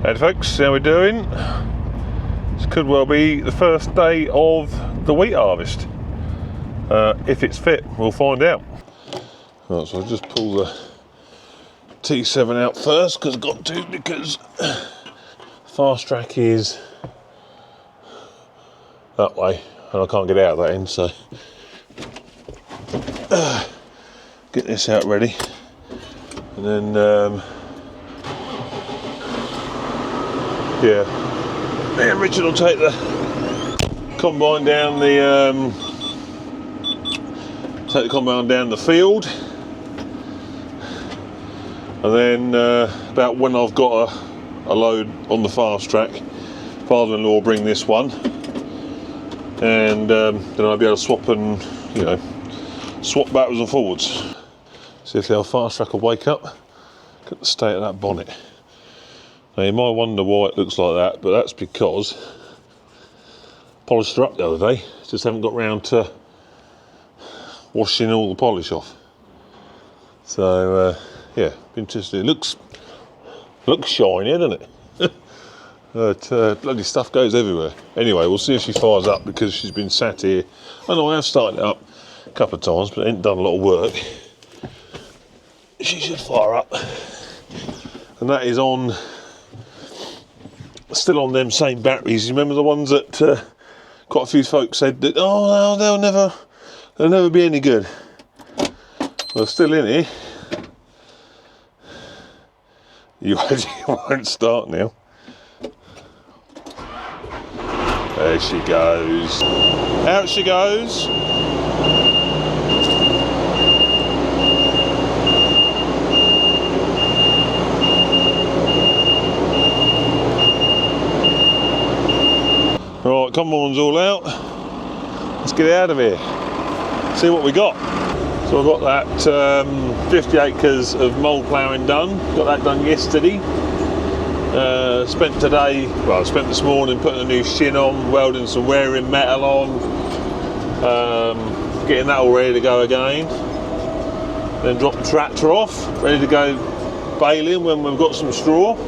Hey folks, how we doing? This could well be the first day of the wheat harvest. If it's fit, we'll find out. Right, so I'll just pull the T7 out first, because I've got to, because fast track is that way, and I can't get out of that end, so get this out ready, and then Richard will take the combine down the field, and then about when I've got a load on the fast track, father-in-law will bring this one, and then I'll be able to swap backwards and forwards. See if the old fast track will wake up. Look at the state of that bonnet. Now you might wonder why it looks like that, but that's because I polished her up the other day, just haven't got round to washing all the polish off. So yeah, interesting. It looks shiny, doesn't it? But bloody stuff goes everywhere. Anyway, we'll see if she fires up, because she's been sat here. I know I have started it up a couple of times, but it ain't done a lot of work. She should fire up, and that is still on them same batteries. You remember the ones that quite a few folks said that, oh, they'll never be any good. Well, still in here. You won't start now. There she goes. Out she goes. Right, combine's all out. Let's get out of here. See what we got. So I've got that 50 acres of mould ploughing done. Got that done yesterday. Spent this morning putting a new shin on, welding some wearing metal on, getting that all ready to go again. Then drop the tractor off, ready to go baling when we've got some straw.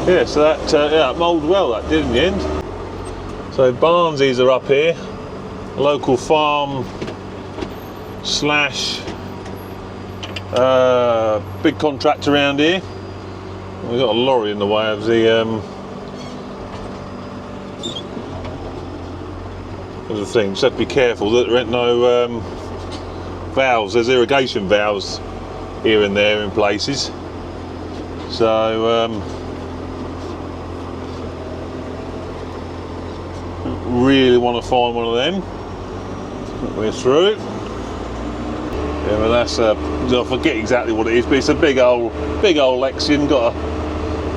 Yeah, so that moulded well, that did in the end. So Barnsies are up here, a local farm slash big contract around here. We've got a lorry in the way of the thing. Just have to be careful that there ain't no valves. There's irrigation valves here and there in places. So really want to find one of them. We're through. Yeah, well, that's I forget exactly what it is, but it's a big old Lexion. Got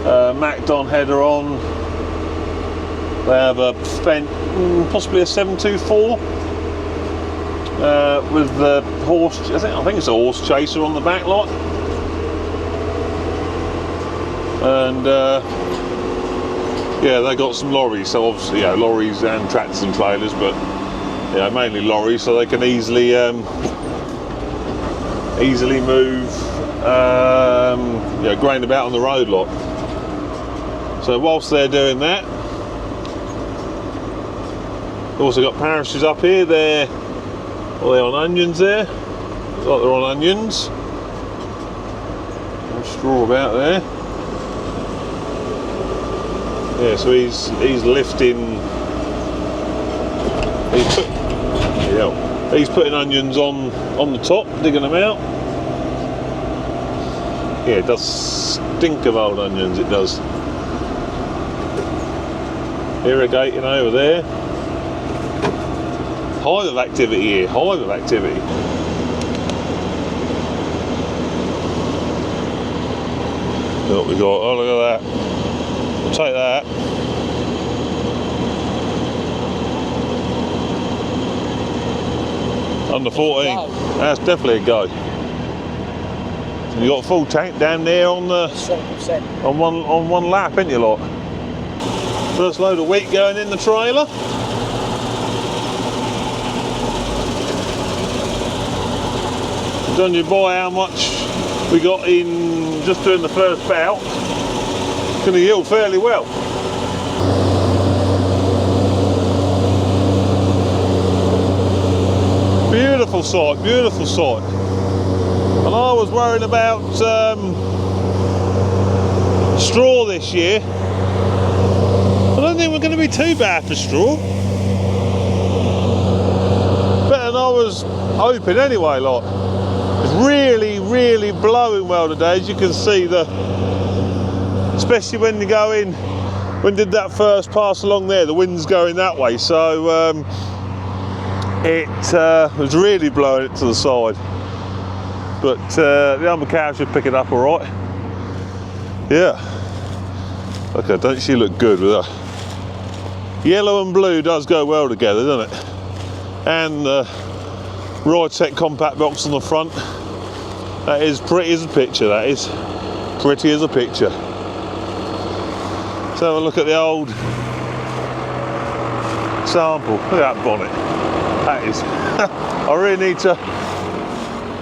a Macdon header on. They have a Fent, possibly a 724 with the horse. I think it's a horse chaser on the back lot, and yeah, they got some lorries. So obviously, yeah, lorries and tractors and trailers, but yeah, mainly lorries, so they can easily move, grain about on the road lot. So whilst they're doing that, they've also got parishes up here. They're on onions there. Looks like they're on onions. No straw about there. Yeah, so he's lifting. He's putting onions on the top, digging them out. Yeah, it does stink of old onions, it does. Irrigating over there. Hive of activity here, hive of activity. What we got? Oh, look at that. We'll take that. Under 14. Wow. That's definitely a go. You got a full tank down there on the 7%. on one lap, ain't you lot? First load of wheat going in the trailer. judging by how much we got in just doing the first bout, it's going to yield fairly well. Beautiful sight, beautiful sight. And I was worrying about straw this year. I don't think we're going to be too bad for straw. Better than I was hoping anyway, like. It's really, really blowing well today, as you can see, especially when you go in, when did that first pass along there, the wind's going that way, so it was really blowing it to the side. But the umber cow should pick it up all right. Yeah. Okay, don't she look good with her? Yellow and blue does go well together, doesn't it? And Ride Set compact box on the front. That is pretty as a picture, that is. Pretty as a picture. Let's have a look at the old sample. Look at that bonnet. That is. I really need to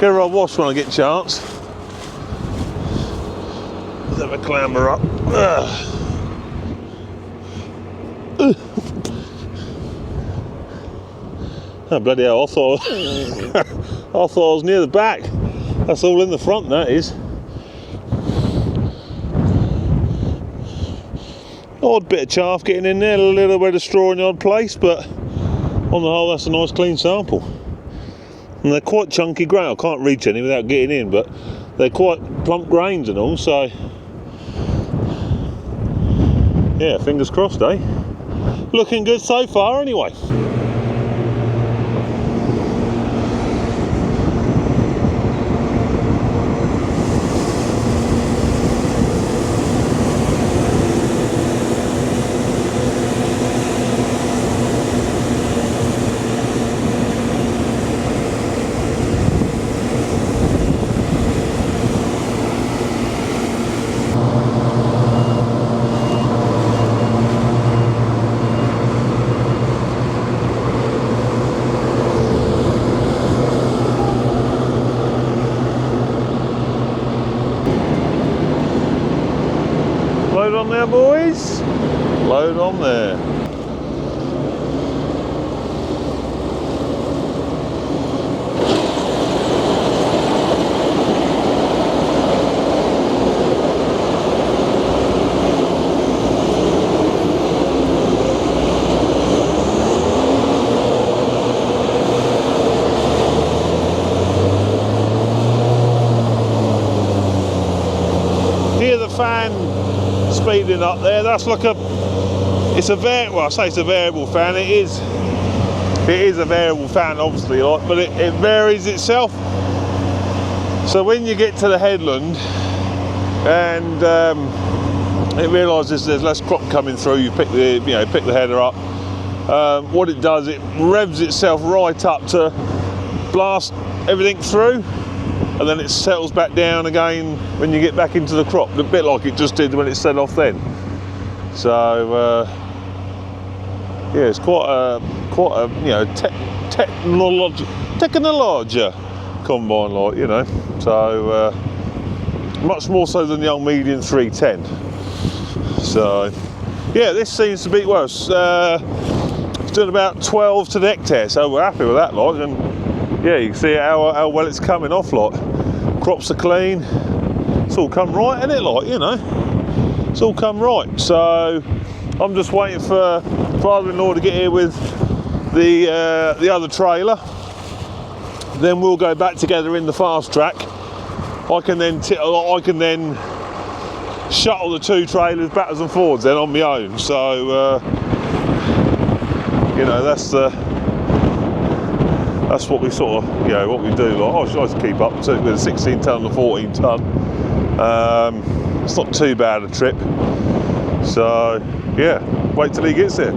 get her on wash when I get a chance. Let's have a clamber up. Oh, bloody hell, I thought I was near the back. That's all in the front, that is. Odd bit of chaff getting in there, a little bit of straw in the odd place, but on the whole that's a nice clean sample. And they're quite chunky grain. I can't reach any without getting in, but they're quite plump grains and all, so yeah, fingers crossed, eh? Looking good so far anyway. Load on there, boys. Load on there. Hear the fan speeding up there. That's like it's a variable fan. It is a variable fan, obviously, but it varies itself. So when you get to the headland and it realises there's less crop coming through, you pick the header up. What it does, it revs itself right up to blast everything through, and then it settles back down again when you get back into the crop, a bit like it just did when it set off then. So yeah, it's quite a technology combine, like, you know. So much more so than the old medium 310. So yeah, this seems to be, well, it's doing about 12 to the hectare, so we're happy with that, like, and yeah, you can see how well it's coming off, like. Crops are clean. It's all come right, isn't it, like, you know? It's all come right. So I'm just waiting for father-in-law to get here with the other trailer. Then we'll go back together in the fast track. I can then shuttle the two trailers backwards and forwards then on my own. So you know, that's what we sort of, you know, what we do. Like, I try to keep up to with a 16 tonne and a 14 tonne. It's not too bad a trip. So yeah, wait till he gets here.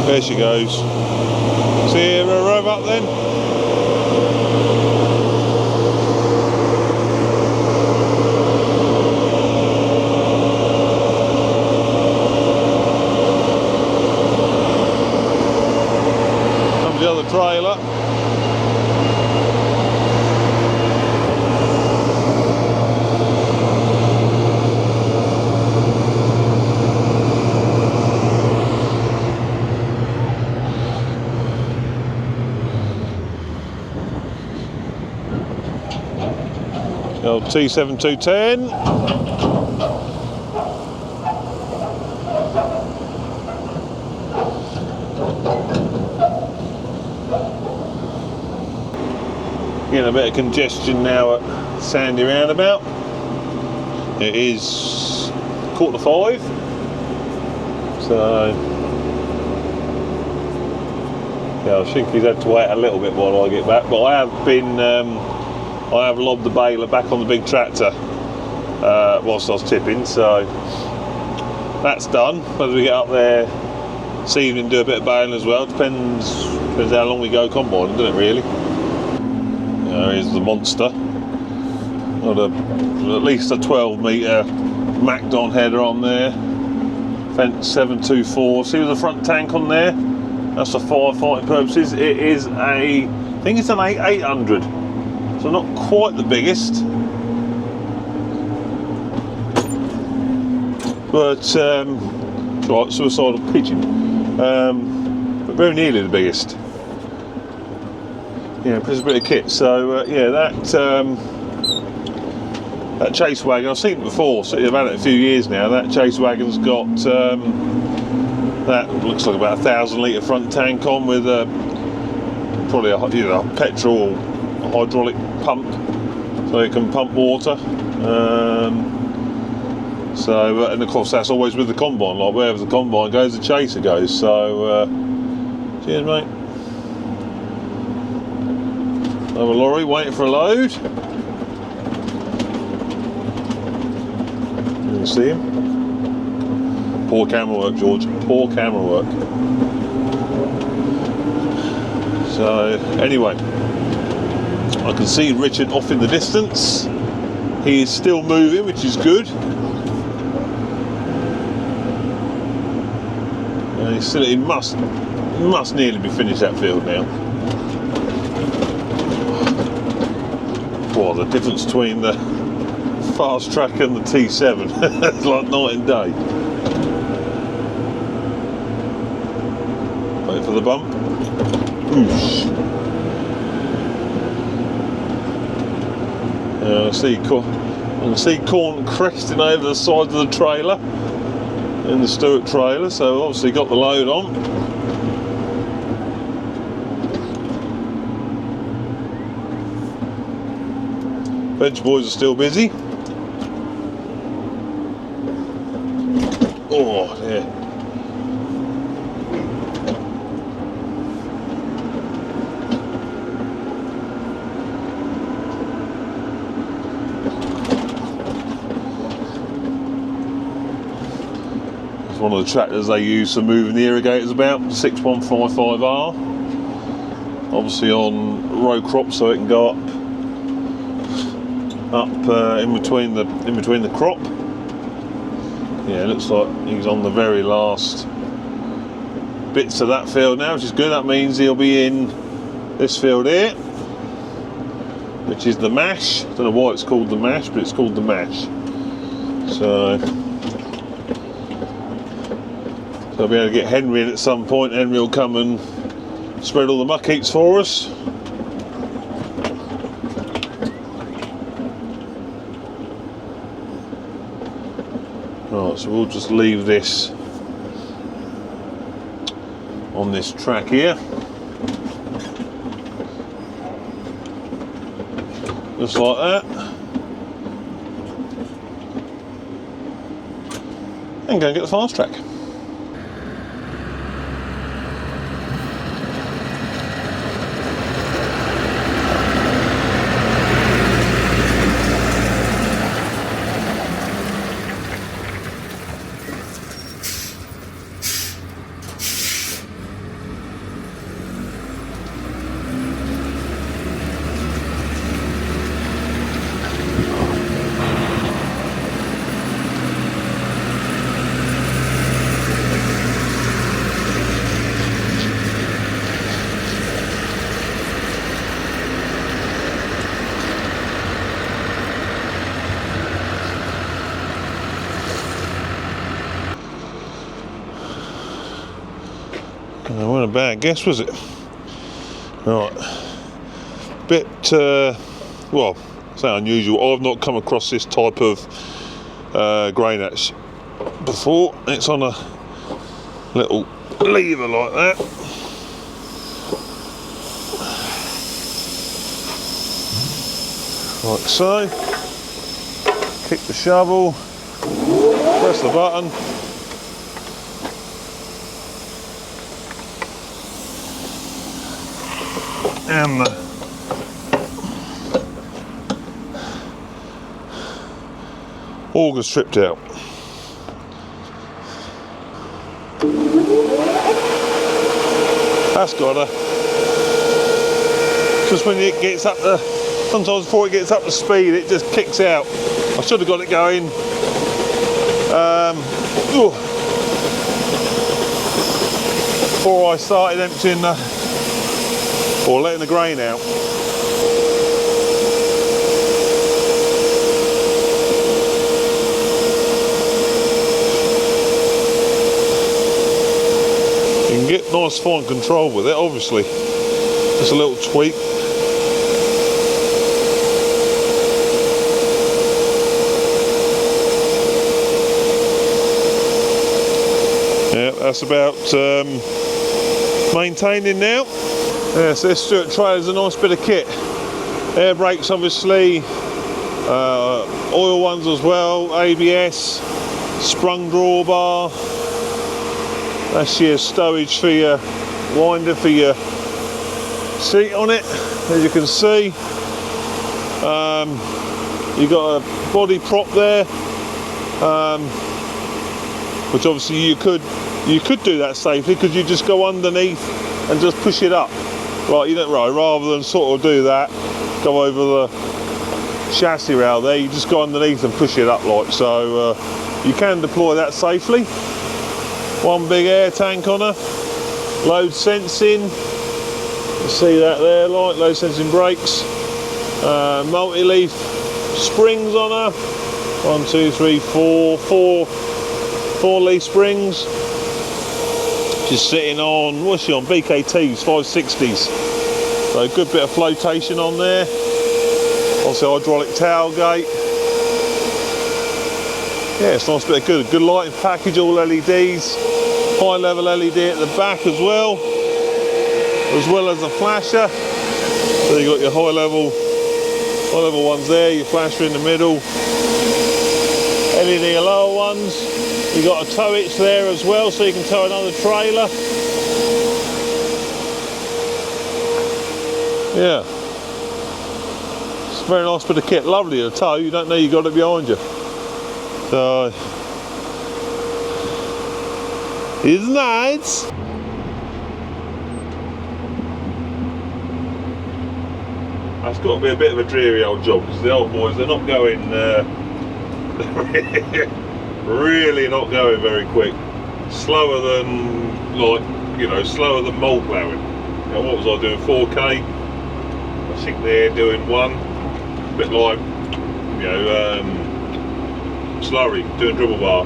There she goes. See her Roundabout then? old T7210. Getting a bit of congestion now at Sandy Roundabout. It is 4:45, so yeah, I think he's had to wait a little bit while I get back. But I have lobbed the baler back on the big tractor whilst I was tipping, so that's done. Whether we get up there this evening and do a bit of baling as well depends how long we go combining, doesn't it really? Here's the monster. Got at least a 12 metre Macdon header on there. Fence 724. See with the front tank on there? That's for firefighting purposes. It is I think it's an 800. So not quite the biggest. But right, suicidal pigeon. But very nearly the biggest. Yeah, it's a bit of kit. So yeah, that chase wagon, I've seen it before, so I've had it a few years now. That chase wagon's got that looks like about 1,000 litre front tank on with probably a petrol hydraulic pump, so it can pump water. And of course that's always with the combine, like wherever the combine goes, the chaser goes. So cheers, mate. Another lorry waiting for a load. You can see him. Poor camera work, George. Poor camera work. So anyway, I can see Richard off in the distance. He is still moving, which is good. He must nearly be finished that field now. Well, the difference between the fast track and the T7, it's like night and day. Wait for the bump. Oosh. I can see corn cresting over the side of the trailer in the Stewart trailer, so obviously got the load on. Bench boys are still busy. Oh, yeah. It's one of the tractors they use for moving the irrigators about, 6155R. Obviously on row crop, so it can go up in between the crop. Yeah, it looks like he's on the very last bits of that field now, which is good. That means he'll be in this field here, which is the mash. I don't know why it's called the mash, but it's called the mash. So I'll be able to get Henry in at some point. Henry will come and spread all the muck heaps for us. Right, so we'll just leave this on this track here. Just like that. And go and get the fast track. That wasn't a bad guess, was it? Right. Well, say unusual. I've not come across this type of grain hatch before. It's on a little lever like that. Like so. Kick the shovel, press the button, and the auger's stripped out. That's gotta, just when it gets up to, sometimes before it gets up to speed, it just kicks out. I should have got it going before I started emptying or letting the grain out. You can get nice fine control with it, obviously. Just a little tweak. Yeah, that's about maintaining now. Yeah, so this Stewart trailer's a nice bit of kit. Air brakes, obviously, oil ones as well, ABS, sprung drawbar. That's your stowage for your winder for your seat on it, as you can see. You've got a body prop there, which obviously you could do that safely, because you just go underneath and just push it up. Right, you don't, right, rather than sort of do that, go over the chassis rail there, you just go underneath and push it up like so. You can deploy that safely. One big air tank on her, load sensing, you see that there, like load sensing brakes, multi-leaf springs on her, 1, 2, 3, 4, 4 leaf springs. She's sitting on, what's she on, BKTs, 560s, so a good bit of flotation on there. Also hydraulic tailgate. Yeah, it's a nice bit of good lighting package, all LEDs, high level LED at the back as well as a flasher. So you've got your high level ones there, your flasher in the middle, LED lower ones. You've got a tow hitch there as well, so you can tow another trailer. Yeah, it's a very nice bit of kit, lovely to tow, you don't know you got it behind you. So, it's nice. That's got to be a bit of a dreary old job, because the old boys, they're not going, really not going very quick. Slower than, like, you know, slower than mole ploughing. You know, what was I doing, 4K? I think they're doing 1. A bit like, you know, slurry, doing dribble bar,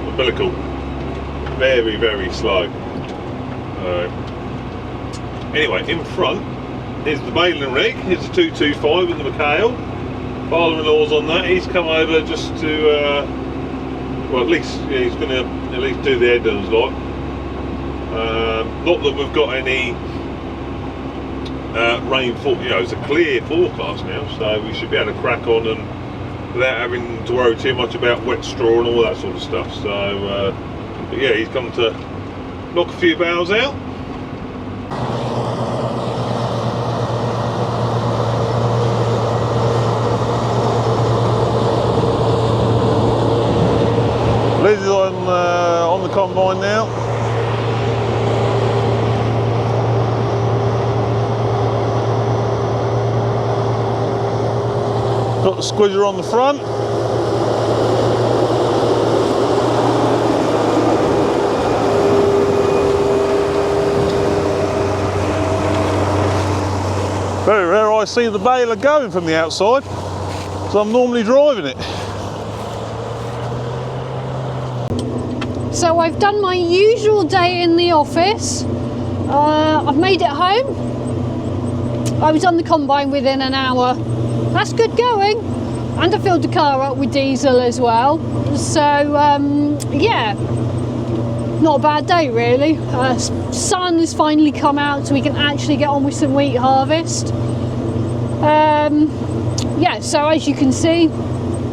umbilical, very, very slow. Anyway, in front is the baling rig. Here's the 225 with the McHale. Father-in-law's on that. He's come over just to, well, at least yeah, he's going to at least do the headers, like. Not that we've got any rainfall. You know, it's a clear forecast now, so we should be able to crack on and without having to worry too much about wet straw and all that sort of stuff. So, but yeah, he's come to knock a few bales out. Liz is on the combine now. Got the squidger on the front. Very rare I see the baler going from the outside, so I'm normally driving it. So I've done my usual day in the office. I've made it home. I was on the combine within an hour. that's good going. And I filled the car up with diesel as well. So yeah, not a bad day really. Sun has finally come out, so we can actually get on with some wheat harvest. Yeah, so as you can see,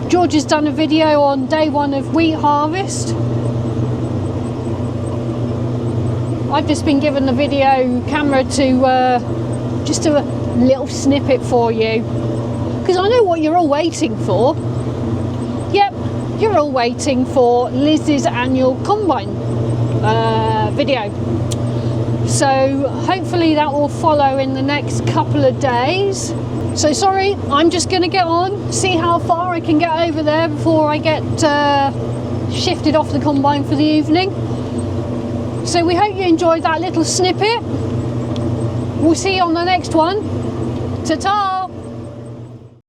George has done a video on day 1 of wheat harvest. I've just been given the video camera to just do a little snippet for you, because I know what you're all waiting for. Yep, you're all waiting for Liz's annual combine video. So hopefully that will follow in the next couple of days. So sorry, I'm just going to get on, see how far I can get over there before I get shifted off the combine for the evening. So we hope you enjoyed that little snippet. We'll see you on the next one. Ta-ta!